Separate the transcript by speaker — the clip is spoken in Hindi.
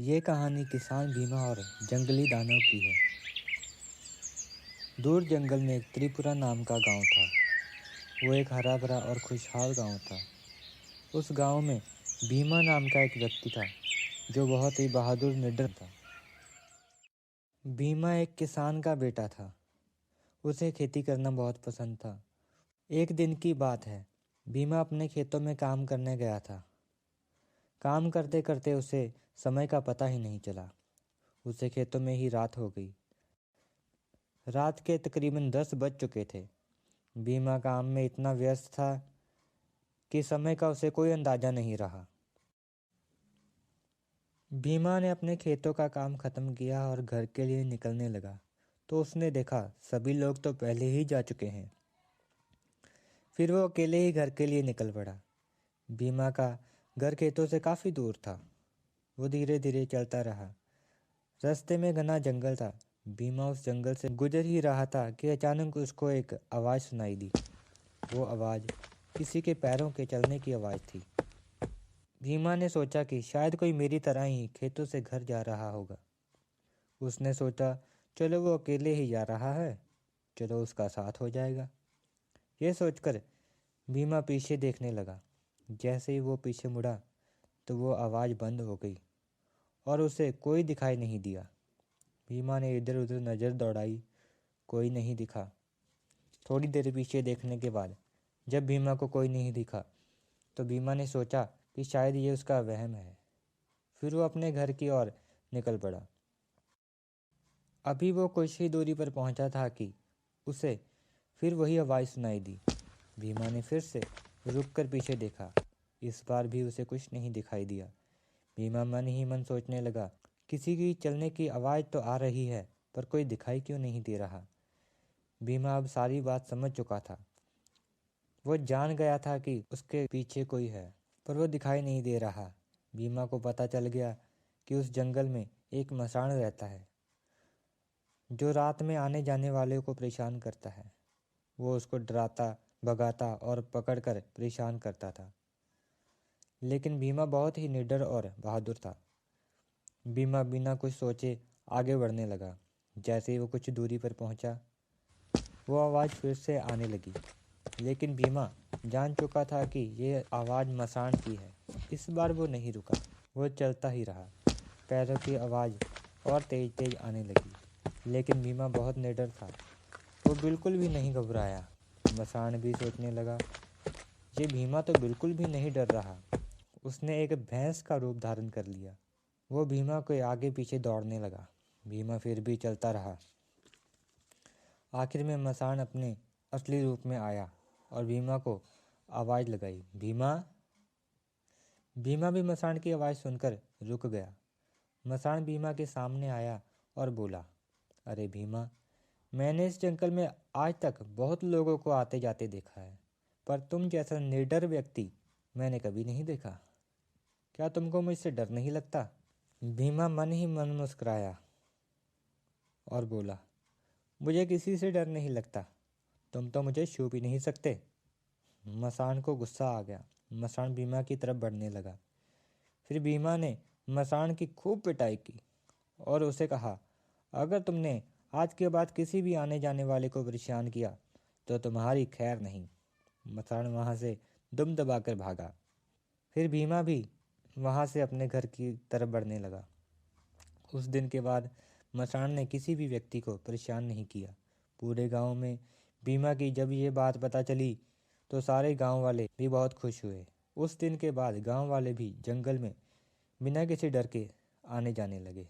Speaker 1: ये कहानी किसान भीमा और जंगली दानव की है। दूर जंगल में एक त्रिपुरा नाम का गांव था। वो एक हरा भरा और खुशहाल गांव था। उस गांव में भीमा नाम का एक व्यक्ति था जो बहुत ही बहादुर निडर था। भीमा एक किसान का बेटा था। उसे खेती करना बहुत पसंद था। एक दिन की बात है, भीमा अपने खेतों में काम करने गया था। काम करते करते उसे समय का पता ही नहीं चला। उसे खेतों में ही रात हो गई। रात के तकरीबन 10 बज चुके थे। भीमा काम में इतना व्यस्त था कि समय का उसे कोई अंदाजा नहीं रहा। भीमा ने अपने खेतों का काम खत्म किया और घर के लिए निकलने लगा तो उसने देखा सभी लोग तो पहले ही जा चुके हैं। फिर वो अकेले ही घर के लिए निकल पड़ा। भीमा का घर खेतों से काफ़ी दूर था। वो धीरे धीरे चलता रहा। रास्ते में घना जंगल था। भीमा उस जंगल से गुजर ही रहा था कि अचानक उसको एक आवाज़ सुनाई दी। वो आवाज़ किसी के पैरों के चलने की आवाज़ थी। भीमा ने सोचा कि शायद कोई मेरी तरह ही खेतों से घर जा रहा होगा। उसने सोचा चलो वो अकेले ही जा रहा है, चलो उसका साथ हो जाएगा। ये सोचकर भीमा पीछे देखने लगा। जैसे ही वो पीछे मुड़ा तो वो आवाज़ बंद हो गई और उसे कोई दिखाई नहीं दिया। भीमा ने इधर उधर नज़र दौड़ाई, कोई नहीं दिखा। थोड़ी देर पीछे देखने के बाद जब भीमा को कोई नहीं दिखा तो भीमा ने सोचा कि शायद ये उसका वहम है। फिर वो अपने घर की ओर निकल पड़ा। अभी वो कुछ ही दूरी पर पहुंचा था कि उसे फिर वही आवाज़ सुनाई दी। भीमा ने फिर से रुक कर पीछे देखा। इस बार भी उसे कुछ नहीं दिखाई दिया। भीमा मन ही मन सोचने लगा, किसी की चलने की आवाज़ तो आ रही है पर कोई दिखाई क्यों नहीं दे रहा। भीमा अब सारी बात समझ चुका था। वो जान गया था कि उसके पीछे कोई है पर वो दिखाई नहीं दे रहा। भीमा को पता चल गया कि उस जंगल में एक मसाण रहता है जो रात में आने जाने वाले को परेशान करता है। वो उसको डराता, भगाता और पकड़कर परेशान करता था। लेकिन भीमा बहुत ही निडर और बहादुर था। भीमा बिना कुछ सोचे आगे बढ़ने लगा। जैसे ही वो कुछ दूरी पर पहुंचा, वो आवाज़ फिर से आने लगी। लेकिन भीमा जान चुका था कि ये आवाज़ मसाण की है। इस बार वो नहीं रुका, वो चलता ही रहा। पैरों की आवाज़ और तेज तेज आने लगी। लेकिन भीमा बहुत निडर था। वो बिल्कुल भी नहीं घबराया। मसाण भी सोचने लगा, ये भीमा तो बिल्कुल भी नहीं डर रहा। उसने एक भैंस का रूप धारण कर लिया। वो भीमा के आगे पीछे दौड़ने लगा। भीमा फिर भी चलता रहा। आखिर में मसाण अपने असली रूप में आया और भीमा को आवाज़ लगाई, भीमा। भीमा भी मसाण की आवाज़ सुनकर रुक गया। मसाण भीमा के सामने आया और बोला, अरे भीमा, मैंने इस जंगल में आज तक बहुत लोगों को आते जाते देखा है पर तुम जैसा निडर व्यक्ति मैंने कभी नहीं देखा। क्या तुमको मुझसे डर नहीं लगता? भीमा मन ही मन मुस्कुराया और बोला, मुझे किसी से डर नहीं लगता। तुम तो मुझे छू भी नहीं सकते। मसाण को गुस्सा आ गया। मसाण भीमा की तरफ बढ़ने लगा। फिर भीमा ने मसाण की खूब पिटाई की और उसे कहा, अगर तुमने आज के बाद किसी भी आने जाने वाले को परेशान किया तो तुम्हारी खैर नहीं। मसाण वहाँ से दुम दबाकर भागा। फिर भीमा भी वहाँ से अपने घर की तरफ बढ़ने लगा। उस दिन के बाद मसाण ने किसी भी व्यक्ति को परेशान नहीं किया। पूरे गांव में भीमा की जब ये बात पता चली तो सारे गांव वाले भी बहुत खुश हुए। उस दिन के बाद गांव वाले भी जंगल में बिना किसी डर के आने जाने लगे।